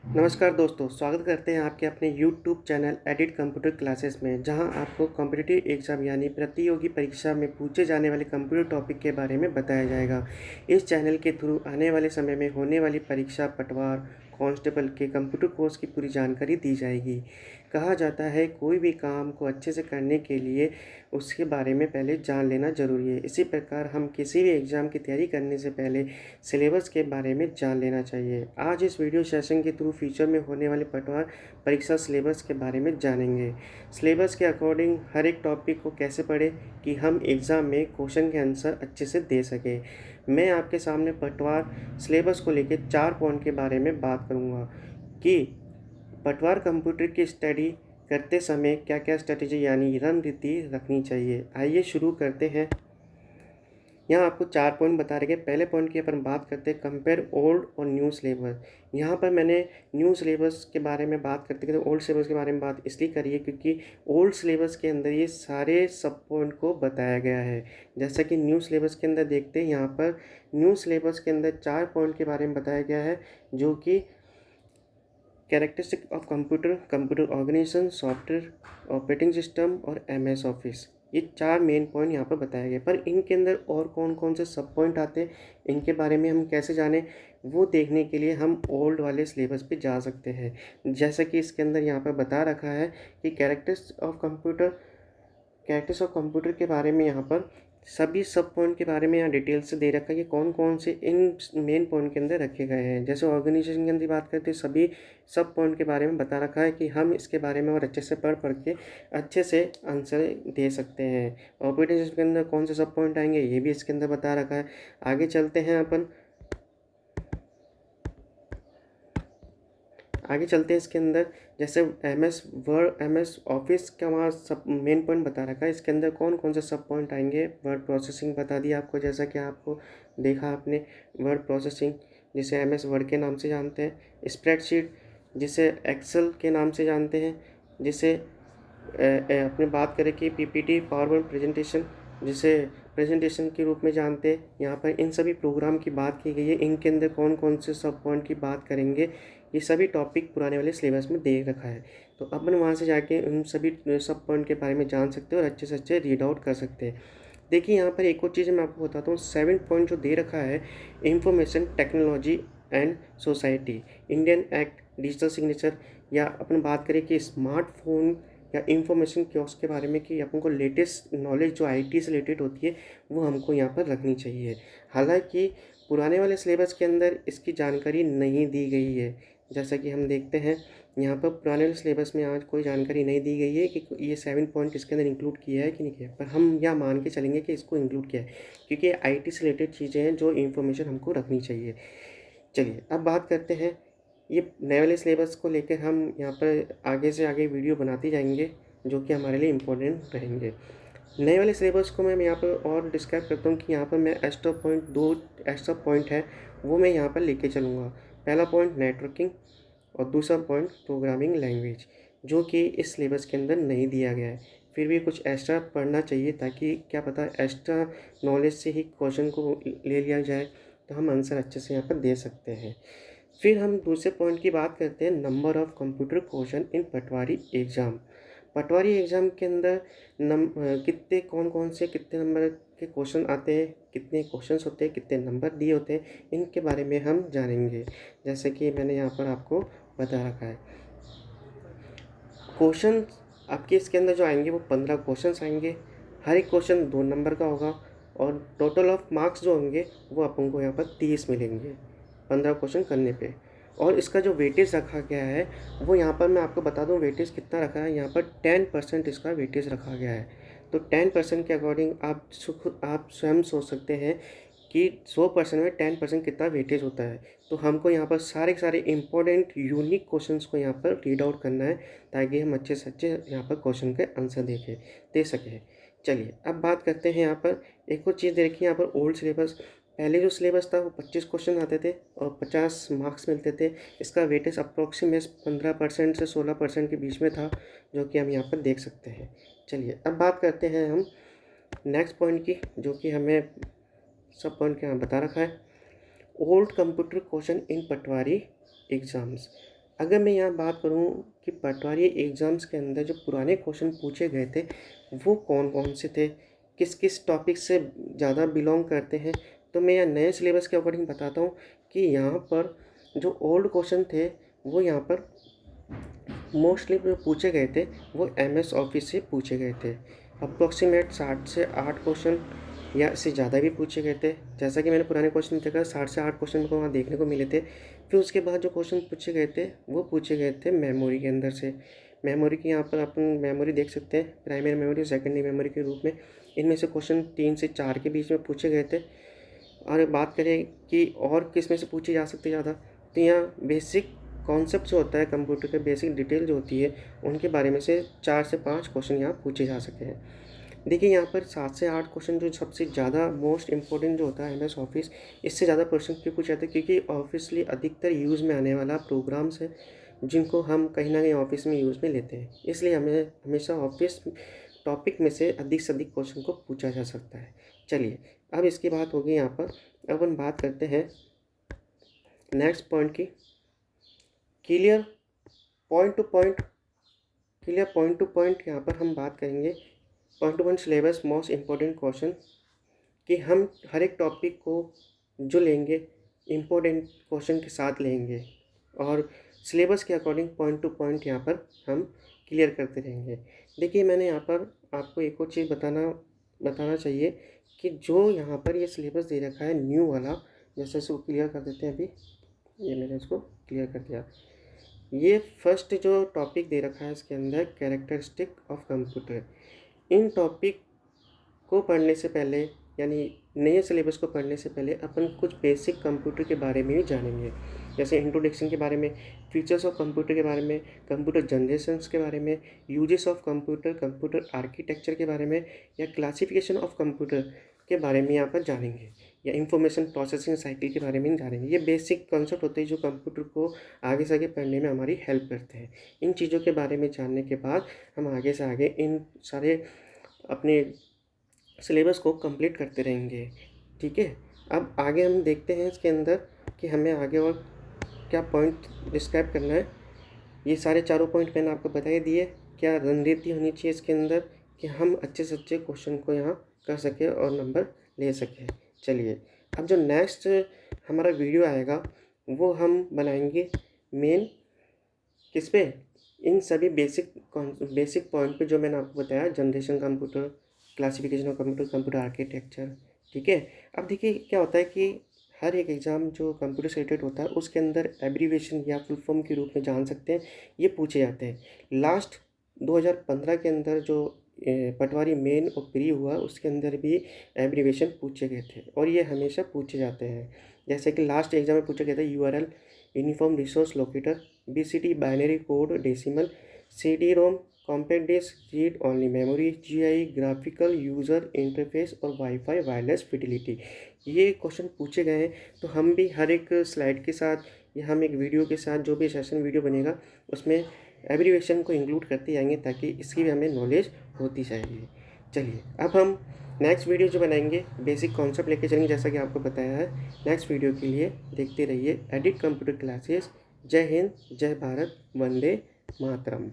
नमस्कार दोस्तों, स्वागत करते हैं आपके अपने YouTube channel edit computer classes में, जहां आपको कॉम्पिटिटिव एग्ज़ाम यानी प्रतियोगी परीक्षा में पूछे जाने वाले कंप्यूटर टॉपिक के बारे में बताया जाएगा। इस चैनल के थ्रू आने वाले समय में होने वाली परीक्षा, पटवार, कांस्टेबल के कंप्यूटर कोर्स की पूरी जानकारी दी जाएगी। कहा जाता है कोई भी काम को अच्छे से करने के लिए उसके बारे में पहले जान लेना ज़रूरी है। इसी प्रकार हम किसी भी एग्ज़ाम की तैयारी करने से पहले सिलेबस के बारे में जान लेना चाहिए। आज इस वीडियो सेशन के थ्रू फ्यूचर में होने वाले पटवार परीक्षा सिलेबस के बारे में जानेंगे। सिलेबस के अकॉर्डिंग हर एक टॉपिक को कैसे पढ़ें कि हम एग्ज़ाम में क्वेश्चन के आंसर अच्छे से दे सकें। मैं आपके सामने पटवार सिलेबस को लेकर 4 पॉइंट के बारे में बात करूँगा कि पटवार कंप्यूटर की स्टडी करते समय क्या-क्या स्ट्रेटेजी यानी रणनीति रखनी चाहिए। आइए शुरू करते हैं। यहाँ आपको 4 पॉइंट बता रखे। पहले पॉइंट की अपन बात करते हैं कंपेयर ओल्ड और न्यू सिलेबस। यहाँ पर मैंने न्यू सिलेबस के बारे में बात करते करते ओल्ड सिलेबस के बारे में बात इसलिए करी है क्योंकि ओल्ड सिलेबस के अंदर ये सारे सब पॉइंट को बताया गया है। जैसा कि न्यू सिलेबस के अंदर देखते हैं, यहाँ पर न्यू सिलेबस के अंदर 4 पॉइंट के बारे में बताया गया है, जो कि characteristic of computer, computer organisation, software operating system और एमएस ऑफिस, ये 4 मेन पॉइंट यहाँ पर बताए गए। पर इनके अंदर और कौन कौन से सब पॉइंट आते हैं, इनके बारे में हम कैसे जानें, वो देखने के लिए हम ओल्ड वाले सिलेबस पे जा सकते हैं। जैसा कि इसके अंदर यहाँ पर बता रखा है कि कैरेक्टर्स ऑफ कंप्यूटर के बारे में यहाँ पर सभी सब पॉइंट के बारे में यहाँ डिटेल से दे रखा है कि कौन कौन से इन मेन पॉइंट के अंदर रखे गए हैं। जैसे ऑर्गेनाइजेशन के अंदर बात करते हैं, सभी सब पॉइंट के बारे में बता रखा है कि हम इसके बारे में और अच्छे से पढ़ के अच्छे से आंसर दे सकते हैं। ऑपरेटिंग सिस्टम के अंदर कौन से सब पॉइंट आएंगे, ये भी इसके अंदर बता रखा है। आगे चलते हैं इसके अंदर। जैसे एमएस वर्ड, एमएस ऑफिस का वहाँ सब मेन पॉइंट बता रखा है। इसके अंदर कौन कौन से सब पॉइंट आएंगे, वर्ड प्रोसेसिंग बता दिया आपको, जैसा कि आपको देखा आपने वर्ड प्रोसेसिंग जिसे एमएस वर्ड के नाम से जानते हैं, स्प्रेडशीट जिसे एक्सेल के नाम से जानते हैं, जिसे अपने बात करें कि पीपीटी पावर पॉइंट प्रेजेंटेशन जिसे प्रेजेंटेशन के रूप में जानते हैं। यहाँ पर इन सभी प्रोग्राम की बात की गई है। इनके अंदर कौन कौन से सब पॉइंट की बात करेंगे, ये सभी टॉपिक पुराने वाले सिलेबस में दे रखा है। तो अपन वहाँ से जाके उन सभी सब पॉइंट के बारे में जान सकते हैं और अच्छे से अच्छे रीड आउट कर सकते हैं। देखिए यहाँ पर एक और चीज़ मैं आपको बताता हूँ। 7 पॉइंट जो दे रखा है, information technology and society, Indian act, digital signature, या अपन बात करें कि स्मार्टफोन या इंफॉर्मेशन कियोस्क के बारे में कि अपन को लेटेस्ट नॉलेज जो आईटी से रिलेटेड होती है वो हमको यहाँ पर रखनी चाहिए। हालांकि पुराने वाले सिलेबस के अंदर इसकी जानकारी नहीं दी गई है। जैसा कि हम देखते हैं यहाँ पर पुराने वाले सिलेबस में आज कोई जानकारी नहीं दी गई है कि ये 7 पॉइंट इसके अंदर इंक्लूड किया है कि नहीं किया है, पर हम यह मान के चलेंगे कि इसको इंक्लूड किया है क्योंकि आईटी से रिलेटेड चीज़ें हैं जो इन्फॉर्मेशन हमको रखनी चाहिए। चलिए अब बात करते हैं, ये नए वाले सिलेबस को लेकर हम यहाँ पर आगे से आगे वीडियो बनाते जाएंगे जो कि हमारे लिए इम्पोर्टेंट रहेंगे। नए वाले सिलेबस को मैं यहाँ पर और डिस्क्राइब करता हूँ कि यहाँ पर मैं एक्स्ट्रा पॉइंट, 2 एक्स्ट्रा पॉइंट है वो मैं यहाँ पर लेके चलूँगा। पहला पॉइंट नेटवर्किंग और दूसरा पॉइंट प्रोग्रामिंग लैंग्वेज, जो कि इस सिलेबस के अंदर नहीं दिया गया है। फिर भी कुछ एक्स्ट्रा पढ़ना चाहिए ताकि क्या पता एक्स्ट्रा नॉलेज से ही क्वेश्चन को ले लिया जाए तो हम आंसर अच्छे से यहाँ पर दे सकते हैं। फिर हम दूसरे पॉइंट की बात करते हैं, number of computer question in Patwari exam. Patwari exam के अंदर कितने कौन कौन से कितने नंबर के क्वेश्चन आते हैं, कितने क्वेश्चंस होते हैं, कितने नंबर दिए होते हैं, इनके बारे में हम जानेंगे। जैसे कि मैंने यहाँ पर आपको बता रखा है। क्वेश्चन आपके इसके अंदर जो आएंगे वो 15 क्वेश्चंस आएंगे। हर एक क्वेश्चन 2 नंबर का होगा और टोटल ऑफ मार्क्स जो होंगे वो अपन को यहाँ पर 30 मिलेंगे 15 क्वेश्चन करने पे। और इसका जो वेटेज रखा गया है वो यहाँ पर मैं आपको बता दूँ वेटेज कितना रखा है। यहाँ पर 10% इसका वेटेज रखा गया है। तो 10% के अकॉर्डिंग आप स्वयं सोच सकते हैं कि 100% में 10% कितना वेटेज होता है। तो हमको यहाँ पर सारे के सारे इंपॉर्टेंट यूनिक क्वेश्चंस को यहाँ पर रीड आउट करना है ताकि हम अच्छे से अच्छे यहाँ पर क्वेश्चन के आंसर दे सकें। चलिए अब बात करते हैं यहाँ पर एक और चीज़ देखिए। यहाँ पर ओल्ड सिलेबस, पहले जो सिलेबस था वो 25 क्वेश्चन आते थे और 50 मार्क्स मिलते थे। इसका वेटेज अप्रॉक्सीमेट 15% से 16% के बीच में था, जो कि हम यहाँ पर देख सकते हैं। चलिए अब बात करते हैं हम नेक्स्ट पॉइंट की, जो कि हमें सब पॉइंट के यहाँ बता रखा है। Old computer question in Patwari exams. अगर मैं यहाँ बात करूँ कि पटवारी एग्ज़ाम्स के अंदर जो पुराने क्वेश्चन पूछे गए थे वो कौन कौन से थे, किस किस टॉपिक से ज़्यादा बिलोंग करते हैं, तो मैं यहाँ नए सिलेबस के अकॉर्डिंग बताता हूँ कि यहाँ पर जो ओल्ड क्वेश्चन थे वो यहाँ पर मोस्टली जो पूछे गए थे वो एमएस ऑफिस से पूछे गए थे। अप्रॉक्सीमेट 60 से 8 क्वेश्चन या इससे ज़्यादा भी पूछे गए थे। जैसा कि मैंने पुराने क्वेश्चन देखा 60 से 8 क्वेश्चन को वहाँ देखने को मिले थे। फिर उसके बाद जो क्वेश्चन पूछे गए थे वो पूछे गए थे मेमोरी के अंदर से। मेमोरी की यहाँ पर अपन मेमोरी देख सकते हैं, प्राइमरी मेमोरी, सेकेंडरी मेमोरी के रूप में। इनमें से क्वेश्चन 3 से 4 के बीच में पूछे गए थे। और बात करें कि और किस में से पूछे जा सकते ज़्यादा, तो यहाँ बेसिक कॉन्सेप्ट जो होता है कंप्यूटर के, बेसिक डिटेल जो होती है उनके बारे में से 4 से 5 क्वेश्चन यहाँ पूछे जा सकते हैं। देखिए यहाँ पर 7 से 8 क्वेश्चन जो सबसे ज़्यादा मोस्ट इंपॉर्टेंट जो होता है एमएस ऑफिस, इससे ज़्यादा क्वेश्चन क्यों पूछे जाते हैं, क्योंकि ऑब्वियसली अधिकतर यूज़ में आने वाला प्रोग्राम्स है जिनको हम कहीं ना कहीं ऑफिस में यूज़ में लेते हैं। इसलिए हमें हमेशा ऑफिस टॉपिक में से अधिक क्वेश्चन को पूछा जा सकता है। चलिए अब इसकी बात होगी यहाँ पर। अब हम बात करते हैं नेक्स्ट पॉइंट की, clear point two point. Clear point two point यहाँ पर हम बात करेंगे point two point syllabus most important question, कि हम हर एक टॉपिक को जो लेंगे इम्पोर्टेंट क्वेश्चन के साथ लेंगे और सिलेबस के अकॉर्डिंग पॉइंट टू पॉइंट यहाँ पर हम क्लियर करते रहेंगे। देखिए मैंने यहाँ पर आपको एक और चीज़ बताना चाहिए कि जो यहाँ पर ये सिलेबस दे रखा है न्यू वाला, जैसे इसको क्लियर कर देते हैं। अभी ये मैंने इसको क्लियर कर दिया। ये फर्स्ट जो टॉपिक दे रखा है इसके अंदर characteristic of computer. In topic को पढ़ने से पहले, यानी नए सिलेबस को पढ़ने से पहले अपन कुछ बेसिक कंप्यूटर के बारे में ही जानेंगे, जैसे इंट्रोडक्शन के बारे में, फीचर्स ऑफ कंप्यूटर के बारे में, कंप्यूटर जनरेशन्स के बारे में, uses of computer, computer architecture के बारे में, या क्लासिफिकेशन ऑफ कंप्यूटर के बारे में यहाँ पर जानेंगे, या इंफॉर्मेशन प्रोसेसिंग साइकिल के बारे में जानेंगे। ये बेसिक कॉन्सेप्ट होते हैं जो कंप्यूटर को आगे से आगे पढ़ने में हमारी हेल्प करते हैं। इन चीज़ों के बारे में जानने के बाद हम आगे से आगे इन सारे अपने सिलेबस को कंप्लीट करते रहेंगे। ठीक है, अब आगे हम देखते हैं इसके अंदर कि हमें आगे और क्या पॉइंट डिस्क्राइब करना है। ये सारे चारों पॉइंट मैंने आपको बता ही दिए। क्या रणनीति होनी चाहिए इसके अंदर कि हम अच्छे से अच्छे क्वेश्चन को यहाँ कर सकें और नंबर ले सकें। चलिए अब जो नेक्स्ट हमारा वीडियो आएगा वो हम बनाएंगे मेन किस पे, इन सभी बेसिक पॉइंट पे जो मैंने आपको बताया, generation computer, classification of computer, computer architecture. ठीक है, अब देखिए क्या होता है कि हर एक एग्ज़ाम जो कंप्यूटर से रिलेटेड होता है उसके अंदर एब्रीविएशन या फुल फॉर्म के रूप में जान सकते हैं, ये पूछे जाते हैं। लास्ट 2015 के अंदर जो पटवारी मेन और प्री हुआ उसके अंदर भी एब्रीविएशन पूछे गए थे और ये हमेशा पूछे जाते हैं। जैसे कि लास्ट एग्जाम में पूछा गया था URL, uniform resource locator, BCT binary code decimal, CD ROM, compact disc, read only memory, GI, graphical user interface और वाईफाई वायरलेस फिडिलिटी। ये क्वेश्चन पूछे गए हैं। तो हम भी हर एक स्लाइड के साथ या हम एक वीडियो के साथ जो भी सेशन वीडियो बनेगा उसमें एब्रीविएशन को इंक्लूड करते जाएंगे ताकि इसकी भी हमें नॉलेज होती जाएगी। चलिए अब हम नेक्स्ट वीडियो जो बनाएंगे बेसिक कॉन्सेप्ट लेके चलेंगे, जैसा कि आपको बताया है। नेक्स्ट वीडियो के लिए देखते रहिए एडिट कंप्यूटर क्लासेस। जय हिंद, जय भारत, वंदे मातरम।